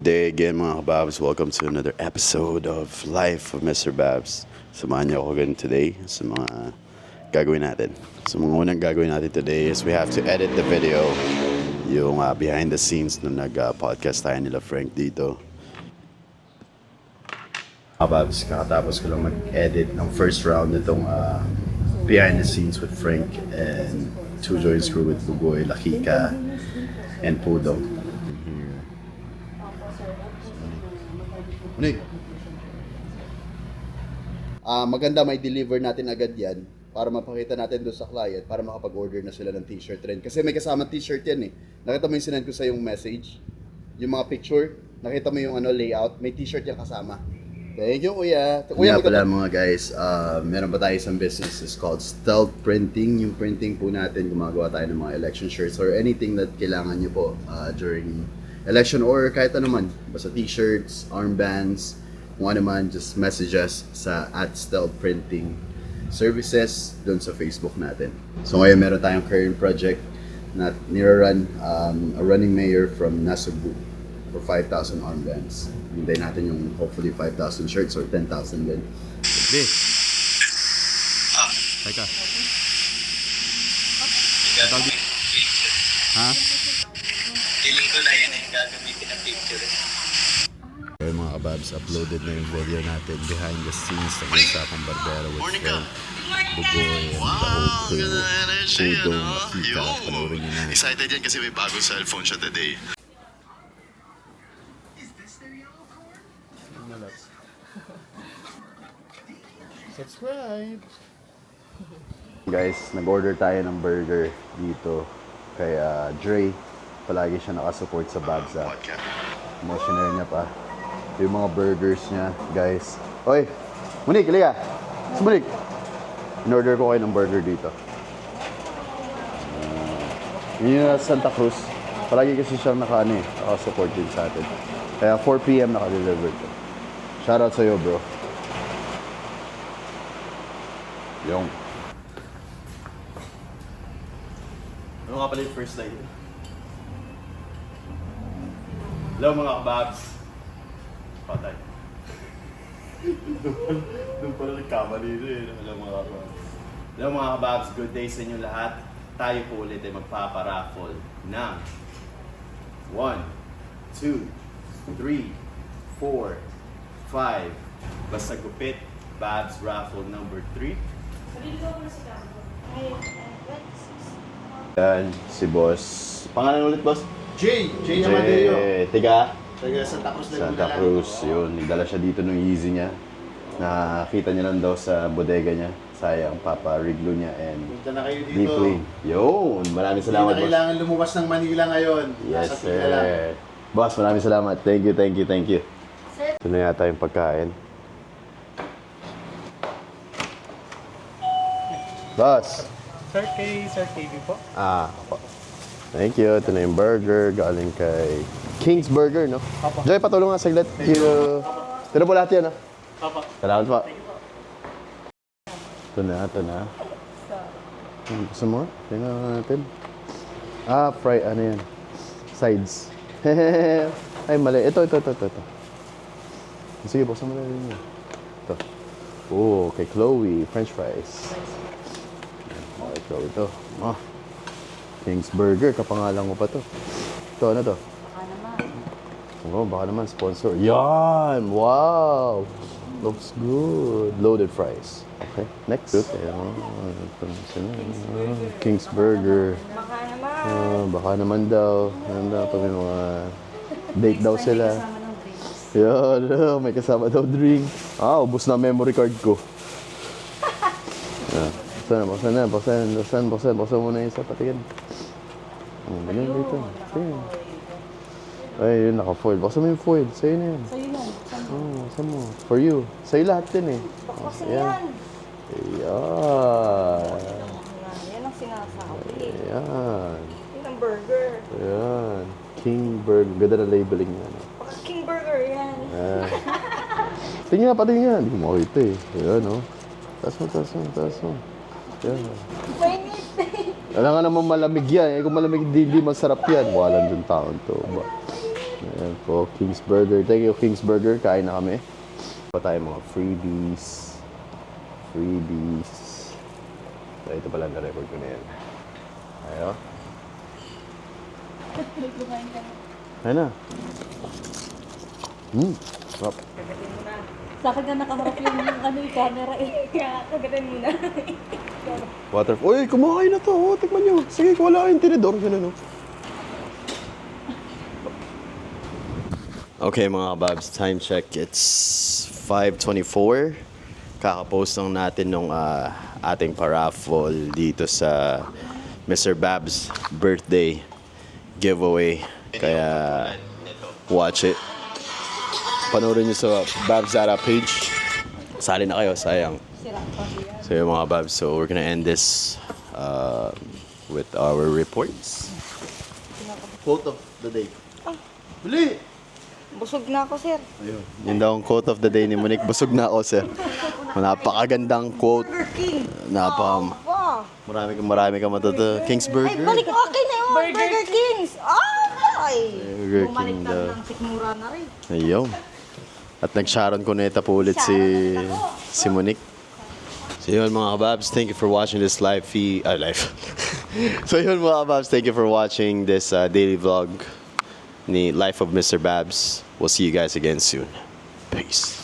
Day again mga kababs, welcome to another episode of Life of Mr. Babs. Samahan niyo ako again today sa mga gagawin natin. So mga unang gagawin natin today is we have to edit the video. Yung behind the scenes nung nag-podcast tayo nila Frank dito. Kababs, kakatapos ko lang mag-edit ng first round nitong behind the scenes with Frank and Two Joints Crew with Bugoy, Lakika, and Pudo. Unig. Maganda may deliver natin agad yan para mapakita natin doon sa client para makapag-order na sila ng t-shirt rin. Kasi may kasama t-shirt yan eh. Nakita mo yung sinend ko sa yung message, yung mga picture, nakita mo yung layout, may t-shirt yan kasama. Thank you, kuya. Kuya pala mga guys, meron pa tayo isang business, it's called Stealth Printing. Yung printing po natin, gumagawa tayo ng mga election shirts or anything that kailangan nyo po during election or kahit ano man, basta t-shirts, armbands, kung ano man, just message us sa @Stealth Printing Services doon sa Facebook natin. So ngayon meron tayong current project na nirarun a running mayor from Nasugbu for 5,000 armbands. Hintayin natin yung hopefully 5,000 shirts or 10,000 din. Be! Teka. Ha? Feeling ko na yan yung gagamitin ng picture. Okay, mga kababs, uploaded na yung video natin behind the scenes ng Usapang Barbera with Frank, Bugoy, and the whole crew. Pudo, Makita, panoorin nyo na. Excited yan kasi may bagong cellphone siya today. Subscribe! Guys, nag-order tayo ng burger dito kay Dre. Palagi siya nakasupport sa Babs app. Emotional niya pa. Yung mga burgers niya, guys. Oy! Monique, halika! Si Monique! In-order ko kayo ng burger dito. Yun yung Santa Cruz. Palagi kasi siyang nakasupport din sa atin. Kaya 4 PM naka-deliver ko. Shoutout sa'yo, bro. Yung. Ano nga pala yung first line? Hello mga kababs. Patay. Doon pala nagkamali rin. Hello mga kababs. Hello mga kababs. Good day sa inyo lahat. Tayo po ulit ay magpaparaffle ng 1, 2, 3, 4, 5. Basta gupit. Babs raffle number 3. Yan, si boss. Pangalan ulit, boss? Jay Amadeo. Tiga Santa Cruz na Santa Cruz. Yun, nagdala siya dito ng easy niya. Nakita niya lang daw sa bodega niya. Sayang, papa-riglo niya and Punta na kayo dito. deeply. Yun, maraming Hindi salamat, na boss. kailangan lumuwas ng Manila ngayon. Yes, Nasa Pila lang. sir. Boss, maraming salamat. Thank you. Ito na yata yung pagkain. Boss. Sir KB po. Opo. Thank you. Ito na yung burger galing kay King's Burger, no? Opo. Joy, patulong nga saglit. Thank you. Ito na po lahat yan, no? Opo. Salamat po. Ito na. Gusto mo? Tingnan natin. Fry, ano yan? Sides. Ay, mali. Ito. Sige, buksan mo na rin yun. Ito. Oh, kay Chloe. French fries. Okay, Chloe ito. King's Burger. Kapangalan ko pa to. Ito, ano to? Baka naman. Sponsor. Yan! Wow! Looks good. Loaded fries. Okay, next. King's Burger. Baka naman daw. Ano daw, may mga date daw sila. Yan, may kasama daw drink. Ubos na memory card ko. Buksan mo na yung isa patigan. Ganyan dito. Ay, yun, naka-foil. Buksan mo yung foil. Sa'yo na yan. Sa'yo yan. Buksan mo. For you. Sa'yo lahat din eh. Kasi yan. Ayan. Yan ang sinasabi. Ayan. Yan ang burger. Ayan. King Burger. Ganda na labeling niya. King Burger yan. Ayan. Tingnan nga. Hindi ko makita eh. Ayan, oh. Taas mo. Ayan. Mainit. Alam nga naman malamig yan. Kung malamig, hindi masarap yan. Walang dun taon to. Ayan po, King's Burger. Thank you, King's Burger. Kain na kami. Pa tayo mga freebies. So, ito pala na-record ko na yan. Ayo. Ayan na. Sarap. Sa akin na nakaharap yung yung camera eh. Kaya kagatin mo na. Water. Uy, kumakain na to. Oh, tikman nyo. Sige, wala kayong tinidor. Ganun, oh. Okay mga kababs, time check. It's 5:24. Kakapost lang natin nung ating paraffle dito sa Mr. Babs birthday giveaway. Kaya watch it. Panoorin nyo sa Babs Zara page. Sali na kayo, sayang. So yung mga Babs, so we're gonna end this with our reports. Quote of the day. Bili! Busog na ako, sir. Ayun. Yun daw ang quote of the day ni Monique. Busog na ako, sir. Napakagandang quote. Burger King. Wow. Marami ka matuto. King's Ay, Burger. balik. Okay na yun. Burger Kings. Ay. Burger King Bumalik daw. ng sikmura na rin. Ayun. At nag-Sharon Cuneta po ulit si Monique. So yun mga kababs, thank you for watching this live feed. Live. So yun mga kababs, thank you for watching this daily vlog ni Life of Mr. Babs. We'll see you guys again soon. Peace.